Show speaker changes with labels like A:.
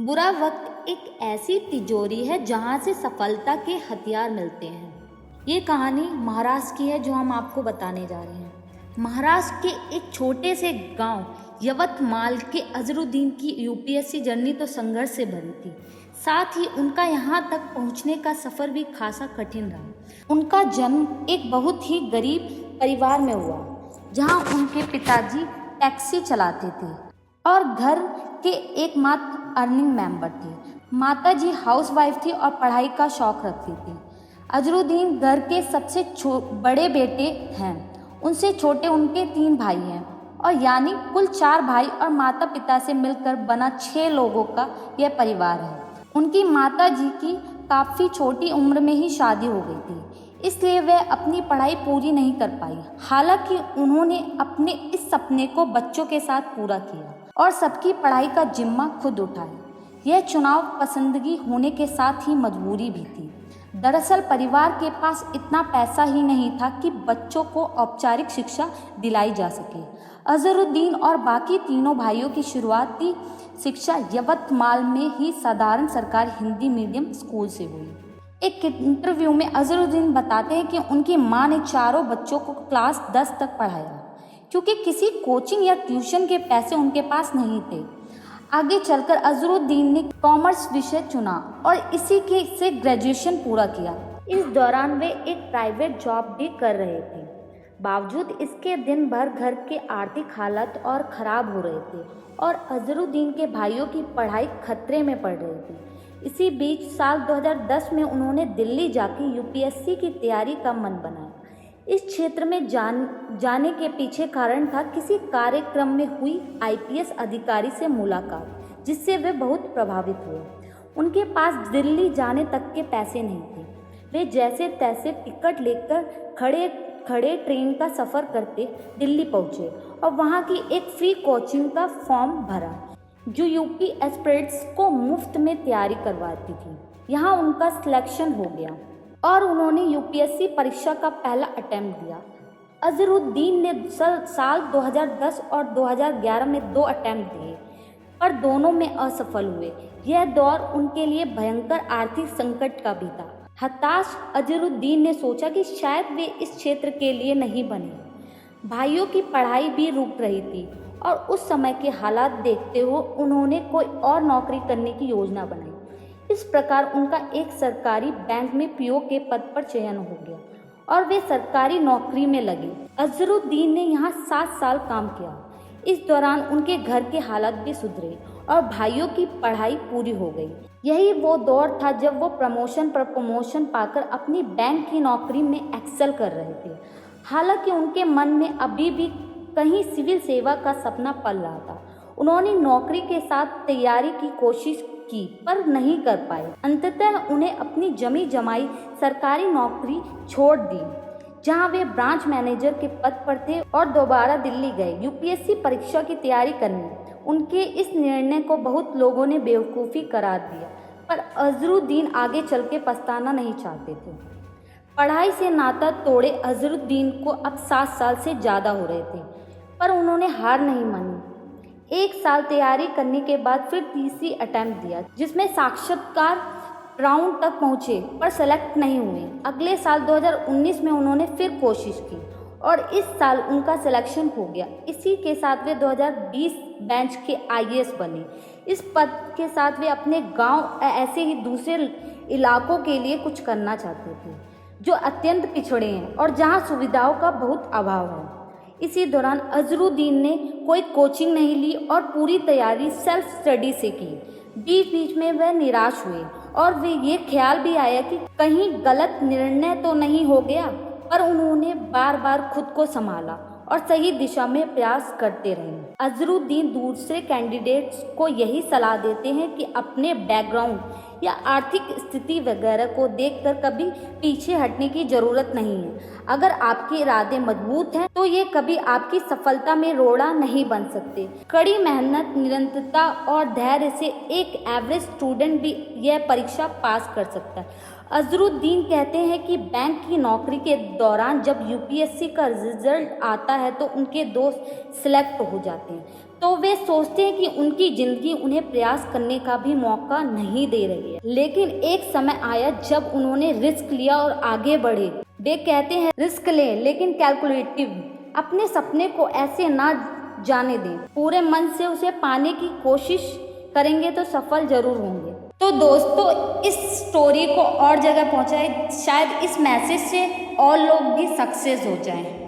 A: बुरा वक्त एक ऐसी तिजोरी है जहाँ से सफलता के हथियार मिलते हैं। ये कहानी महाराष्ट्र की है जो हम आपको बताने जा रहे हैं। महाराष्ट्र के एक छोटे से गांव यवतमाल के अजरुद्दीन की यूपीएससी जर्नी तो संघर्ष से भरी थी, साथ ही उनका यहाँ तक पहुँचने का सफ़र भी खासा कठिन रहा। उनका जन्म एक बहुत ही गरीब परिवार में हुआ, जहाँ उनके पिताजी टैक्सी चलाते थे और घर के एकमात्र अर्निंग मेंबर थे। माताजी हाउसवाइफ थी और पढ़ाई का शौक रखती थी। अजरुद्दीन घर के सबसे बड़े बेटे हैं। उनसे छोटे उनके 3 भाई हैं और यानी कुल 4 भाई और माता पिता से मिलकर बना 6 लोगों का यह परिवार है। उनकी माता जी की काफ़ी छोटी उम्र में ही शादी हो गई थी, इसलिए वह अपनी पढ़ाई पूरी नहीं कर पाई। हालांकि उन्होंने अपने इस सपने को बच्चों के साथ पूरा किया और सबकी पढ़ाई का जिम्मा खुद उठाया। यह चुनाव पसंदगी होने के साथ ही मजबूरी भी थी। दरअसल परिवार के पास इतना पैसा ही नहीं था कि बच्चों को औपचारिक शिक्षा दिलाई जा सके। अजरुद्दीन और बाकी तीनों भाइयों की शुरुआती शिक्षा यवतमाल में ही साधारण सरकारी हिंदी मीडियम स्कूल से हुई। एक इंटरव्यू में अजरुद्दीन बताते हैं कि उनकी मां ने चारों बच्चों को क्लास 10 तक पढ़ाया, क्योंकि किसी कोचिंग या ट्यूशन के पैसे उनके पास नहीं थे। आगे चलकर अजरुद्दीन ने कॉमर्स विषय चुना और इसी के से ग्रेजुएशन पूरा किया। इस दौरान वे एक प्राइवेट जॉब भी कर रहे थे। बावजूद इसके दिन भर घर के आर्थिक हालत और ख़राब हो रहे थे और अजरुद्दीन के भाइयों की पढ़ाई खतरे में पड़ रही थी। इसी बीच साल 2010 में उन्होंने दिल्ली जाकर यूपीएससी की तैयारी का मन बनाया। इस क्षेत्र में जाने के पीछे कारण था किसी कार्यक्रम में हुई आईपीएस अधिकारी से मुलाकात, जिससे वे बहुत प्रभावित हुए। उनके पास दिल्ली जाने तक के पैसे नहीं थे। वे जैसे तैसे टिकट लेकर खड़े ट्रेन का सफ़र करते दिल्ली पहुंचे और वहां की एक फ्री कोचिंग का फॉर्म भरा, जो यूपी एस्पिरेंट्स को मुफ्त में तैयारी करवाती थी। यहाँ उनका सिलेक्शन हो गया और उन्होंने यूपीएससी परीक्षा का पहला अटेम्प्ट दिया। अजरुद्दीन ने साल 2010 और 2011 में 2 अटेम्प्ट दिए, पर दोनों में असफल हुए। यह दौर उनके लिए भयंकर आर्थिक संकट का भी था। हताश अजरुद्दीन ने सोचा कि शायद वे इस क्षेत्र के लिए नहीं बने। भाइयों की पढ़ाई भी रुक रही थी और उस समय के हालात देखते हुए उन्होंने कोई और नौकरी करने की योजना बनाई। इस प्रकार उनका एक सरकारी बैंक में पीओ के पद पर चयन हो गया और वे सरकारी नौकरी में लगे। अजरुद्दीन ने यहाँ 7 साल काम किया। इस दौरान उनके घर के हालात भी सुधरे और भाइयों की पढ़ाई पूरी हो गई। यही वो दौर था जब वो प्रमोशन पर प्रमोशन पाकर अपनी बैंक की नौकरी में एक्सेल कर रहे थे। हालांकि उनके मन में अभी भी कहीं सिविल सेवा का सपना पल रहा था। उन्होंने नौकरी के साथ तैयारी की कोशिश की, पर नहीं कर पाए। अंततः उन्हें अपनी जमी जमाई सरकारी नौकरी छोड़ दी, जहां वे ब्रांच मैनेजर के पद पर थे और दोबारा दिल्ली गए यूपीएससी परीक्षा की तैयारी करने। उनके इस निर्णय को बहुत लोगों ने बेवकूफ़ी करार दिया, पर अजरुद्दीन आगे चल के पछताना नहीं चाहते थे। पढ़ाई से नाता तोड़े अजरुद्दीन को अब 7 साल से ज़्यादा हो रहे थे, पर उन्होंने हार नहीं मानी। 1 साल तैयारी करने के बाद फिर तीसरी अटेम्प्ट दिया, जिसमें साक्षात्कार राउंड तक पहुंचे, पर सेलेक्ट नहीं हुए। अगले साल 2019 में उन्होंने फिर कोशिश की और इस साल उनका सिलेक्शन हो गया। इसी के साथ वे 2020 बैच के आईएएस बने। इस पद के साथ वे अपने गांव ऐसे ही दूसरे इलाकों के लिए कुछ करना चाहते थे, जो अत्यंत पिछड़े हैं और जहां सुविधाओं का बहुत अभाव है। इसी दौरान अजरुद्दीन ने कोई कोचिंग नहीं ली और पूरी तैयारी सेल्फ स्टडी से की। बीच बीच में वह निराश हुए और वे ये ख्याल भी आया कि कहीं गलत निर्णय तो नहीं हो गया, पर उन्होंने बार बार खुद को संभाला और सही दिशा में प्रयास करते रहे। अजरुद्दीन दूसरे कैंडिडेट्स को यही सलाह देते हैं कि अपने बैकग्राउंड या आर्थिक स्थिति वगैरह को देखकर कभी पीछे हटने की ज़रूरत नहीं है। अगर आपके इरादे मजबूत हैं तो ये कभी आपकी सफलता में रोड़ा नहीं बन सकते। कड़ी मेहनत, निरंतरता और धैर्य से एक एवरेज स्टूडेंट भी यह परीक्षा पास कर सकता है। अजरुद्दीन कहते हैं कि बैंक की नौकरी के दौरान जब यूपीएससी का रिजल्ट आता है तो उनके दोस्त सिलेक्ट हो जाते हैं, तो वे सोचते हैं कि उनकी जिंदगी उन्हें प्रयास करने का भी मौका नहीं दे रही है। लेकिन एक समय आया जब उन्होंने रिस्क लिया और आगे बढ़े। वे कहते हैं रिस्क लें लेकिन कैलकुलेटिव, अपने सपने को ऐसे ना जाने दें, पूरे मन से उसे पाने की कोशिश करेंगे तो सफल जरूर होंगे। तो दोस्तों, इस स्टोरी को और जगह पहुंचाए, शायद इस मैसेज से और लोग भी सक्सेस हो जाएं।